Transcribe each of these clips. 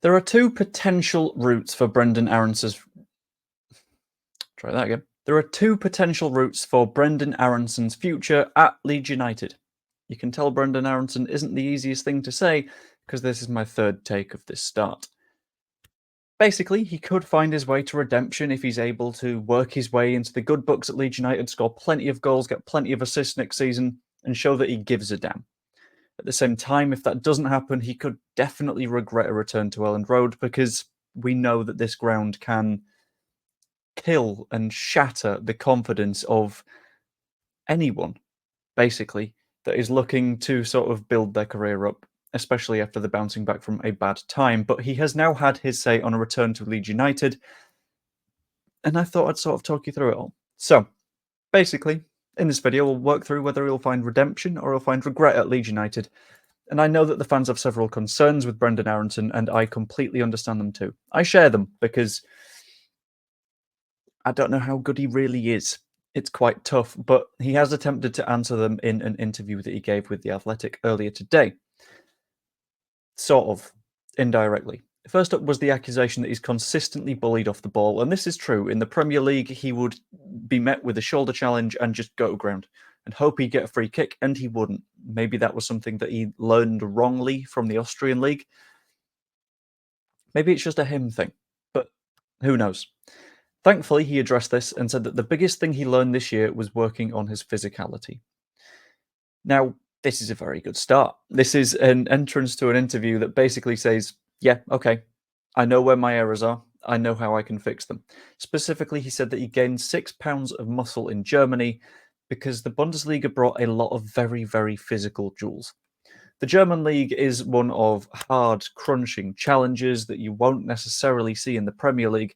There are two potential routes for Brenden Aaronson's. Try that again. There are two potential routes for Brenden Aaronson's future at Leeds United. You can tell Brenden Aaronson isn't the easiest thing to say because this is my third take of this start. Basically, he could find his way to redemption if he's able to work his way into the good books at Leeds United, score plenty of goals, get plenty of assists next season, and show that he gives a damn. At the same time, if that doesn't happen, he could definitely regret a return to Elland Road because we know that this ground can kill and shatter the confidence of anyone, basically, that is looking to sort of build their career up, especially after the bouncing back from a bad time. But he has now had his say on a return to Leeds United, and I thought I'd sort of talk you through it all. So, basically, in this video, we'll work through whether he'll find redemption or he'll find regret at Leeds United. And I know that the fans have several concerns with Brenden Aaronson, and I completely understand them too. I share them because I don't know how good he really is. It's quite tough, but he has attempted to answer them in an interview that he gave with The Athletic earlier today. Sort of, indirectly. First up was the accusation that he's consistently bullied off the ball, and this is true. In the Premier League, he would be met with a shoulder challenge and just go to ground and hope he'd get a free kick, and he wouldn't. Maybe that was something that he learned wrongly from the Austrian league. Maybe it's just a him thing, but who knows? Thankfully, he addressed this and said that the biggest thing he learned this year was working on his physicality. Now, this is a very good start. This is an entrance to an interview that basically says, yeah, okay, I know where my errors are. I know how I can fix them. Specifically, he said that he gained 6 pounds of muscle in Germany because the Bundesliga brought a lot of very, very physical duels. The German league is one of hard, crunching challenges that you won't necessarily see in the Premier League.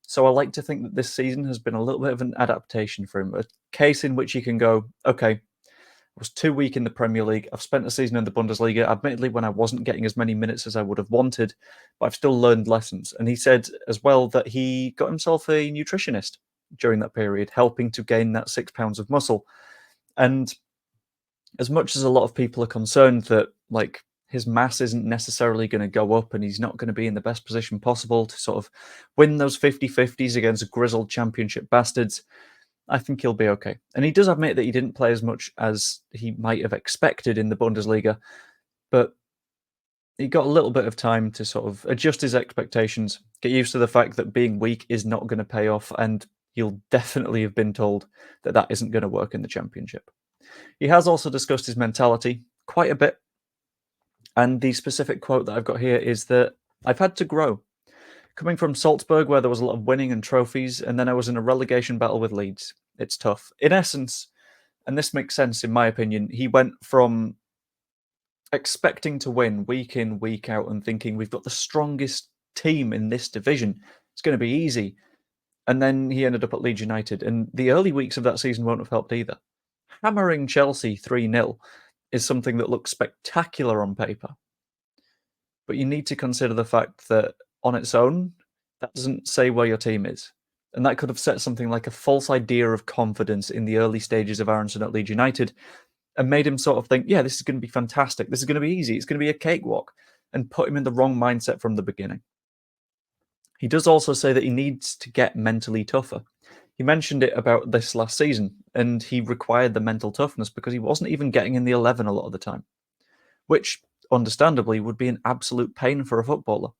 So I like to think that this season has been a little bit of an adaptation for him, a case in which he can go, okay, I was too weak in the Premier League. I've spent a season in the Bundesliga, admittedly when I wasn't getting as many minutes as I would have wanted, but I've still learned lessons. And he said as well that he got himself a nutritionist during that period, helping to gain that 6 pounds of muscle. And as much as a lot of people are concerned that like his mass isn't necessarily going to go up and he's not going to be in the best position possible to sort of win those 50-50s against grizzled championship bastards, I think he'll be okay. And he does admit that he didn't play as much as he might have expected in the Bundesliga, but he got a little bit of time to sort of adjust his expectations, get used to the fact that being weak is not going to pay off, and he'll definitely have been told that that isn't going to work in the championship. He has also discussed his mentality quite a bit, and the specific quote that I've got here is that I've had to grow. Coming from Salzburg, where there was a lot of winning and trophies, and then I was in a relegation battle with Leeds. It's tough. In essence, and this makes sense in my opinion, he went from expecting to win week in, week out, and thinking we've got the strongest team in this division. It's going to be easy. And then he ended up at Leeds United, and the early weeks of that season won't have helped either. Hammering Chelsea 3-0 is something that looks spectacular on paper. But you need to consider the fact that on its own, that doesn't say where your team is. And that could have set something like a false idea of confidence in the early stages of Aronson at Leeds United and made him sort of think, yeah, this is going to be fantastic. This is going to be easy. It's going to be a cakewalk, and put him in the wrong mindset from the beginning. He does also say that he needs to get mentally tougher. He mentioned it about this last season, and he required the mental toughness because he wasn't even getting in the 11 a lot of the time, which, understandably, would be an absolute pain for a footballer.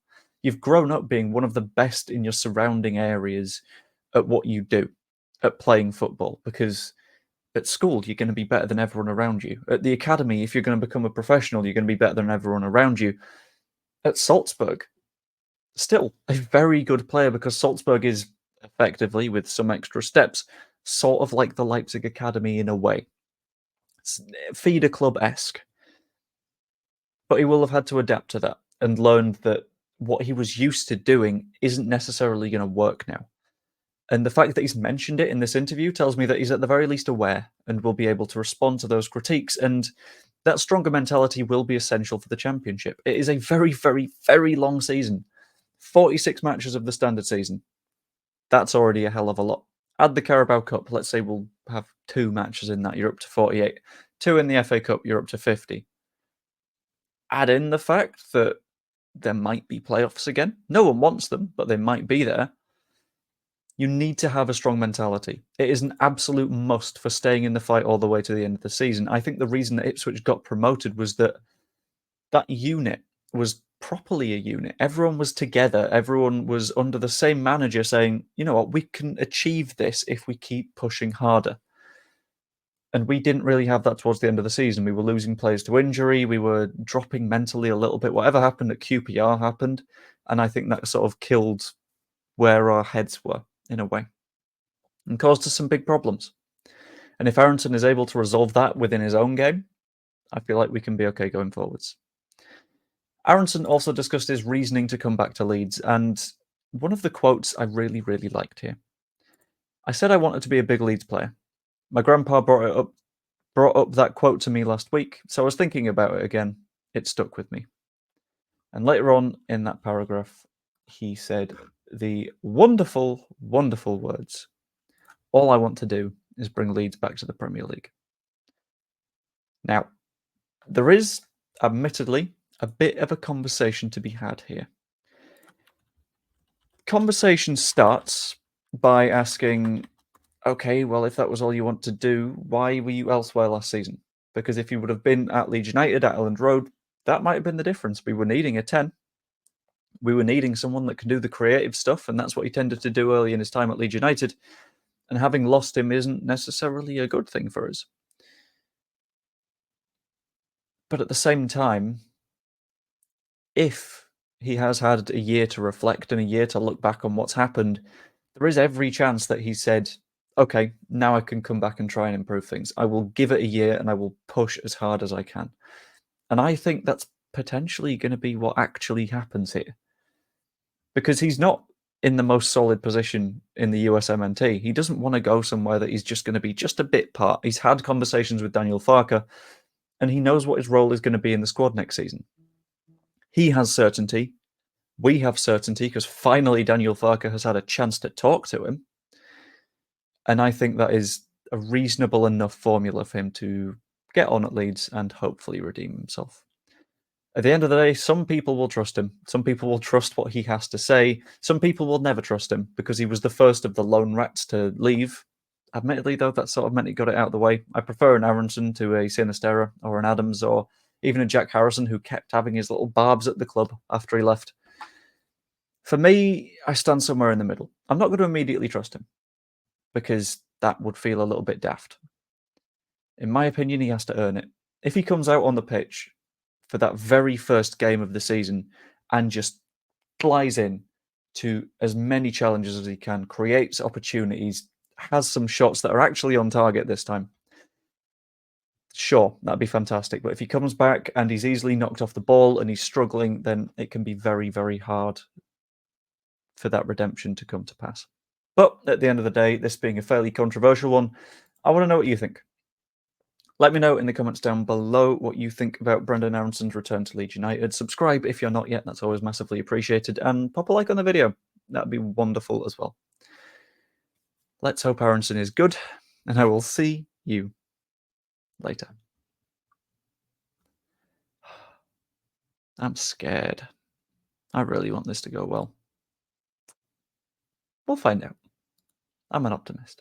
You've grown up being one of the best in your surrounding areas at what you do, at playing football, because at school, you're going to be better than everyone around you. At the academy, if you're going to become a professional, you're going to be better than everyone around you. At Salzburg, still a very good player because Salzburg is effectively, with some extra steps, sort of like the Leipzig Academy in a way. It's feeder club-esque. But he will have had to adapt to that and learned that what he was used to doing isn't necessarily going to work now. And the fact that he's mentioned it in this interview tells me that he's at the very least aware and will be able to respond to those critiques. And that stronger mentality will be essential for the championship. It is a very, very, very long season. 46 matches of the standard season. That's already a hell of a lot. Add the Carabao Cup. Let's say we'll have 2 matches in that. You're up to 48. 2 in the FA Cup. You're up to 50. Add in the fact that there might be playoffs again. No one wants them, but they might be there. You need to have a strong mentality. It is an absolute must for staying in the fight all the way to the end of the season. I think the reason that Ipswich got promoted was that unit was properly a unit. Everyone was together. Everyone was under the same manager saying, you know what, we can achieve this if we keep pushing harder. And we didn't really have that towards the end of the season. We were losing players to injury. We were dropping mentally a little bit. Whatever happened at QPR happened. And I think that sort of killed where our heads were, in a way, and caused us some big problems. And if Aronson is able to resolve that within his own game, I feel like we can be okay going forwards. Aronson also discussed his reasoning to come back to Leeds, and one of the quotes I really, really liked here. I said I wanted to be a big Leeds player. My grandpa brought up that quote to me last week, so I was thinking about it again. It stuck with me. And later on in that paragraph, he said the wonderful, wonderful words, all I want to do is bring Leeds back to the Premier League. Now, there is, admittedly, a bit of a conversation to be had here. Conversation starts by asking, okay, well, if that was all you want to do, why were you elsewhere last season? Because if you would have been at Leeds United at Elland Road, that might have been the difference. We were needing a 10. We were needing someone that can do the creative stuff, and that's what he tended to do early in his time at Leeds United. And having lost him isn't necessarily a good thing for us. But at the same time, if he has had a year to reflect and a year to look back on what's happened, there is every chance that he said, okay, now I can come back and try and improve things. I will give it a year and I will push as hard as I can. And I think that's potentially going to be what actually happens here. Because he's not in the most solid position in the USMNT. He doesn't want to go somewhere that he's just going to be just a bit part. He's had conversations with Daniel Farke, and he knows what his role is going to be in the squad next season. He has certainty. We have certainty because finally Daniel Farke has had a chance to talk to him. And I think that is a reasonable enough formula for him to get on at Leeds and hopefully redeem himself. At the end of the day, some people will trust him. Some people will trust what he has to say. Some people will never trust him because he was the first of the lone rats to leave. Admittedly, though, that sort of meant he got it out of the way. I prefer an Aronson to a Sinistera or an Adams or even a Jack Harrison who kept having his little barbs at the club after he left. For me, I stand somewhere in the middle. I'm not going to immediately trust him because that would feel a little bit daft. In my opinion, he has to earn it. If he comes out on the pitch for that very first game of the season and just flies in to as many challenges as he can, creates opportunities, has some shots that are actually on target this time, sure, that'd be fantastic. But if he comes back and he's easily knocked off the ball and he's struggling, then it can be very, very hard for that redemption to come to pass. But at the end of the day, this being a fairly controversial one, I want to know what you think. Let me know in the comments down below what you think about Brenden Aaronson's return to Leeds United. Subscribe if you're not yet, that's always massively appreciated. And pop a like on the video, that'd be wonderful as well. Let's hope Aronson is good, and I will see you later. I'm scared. I really want this to go well. We'll find out. I'm an optimist.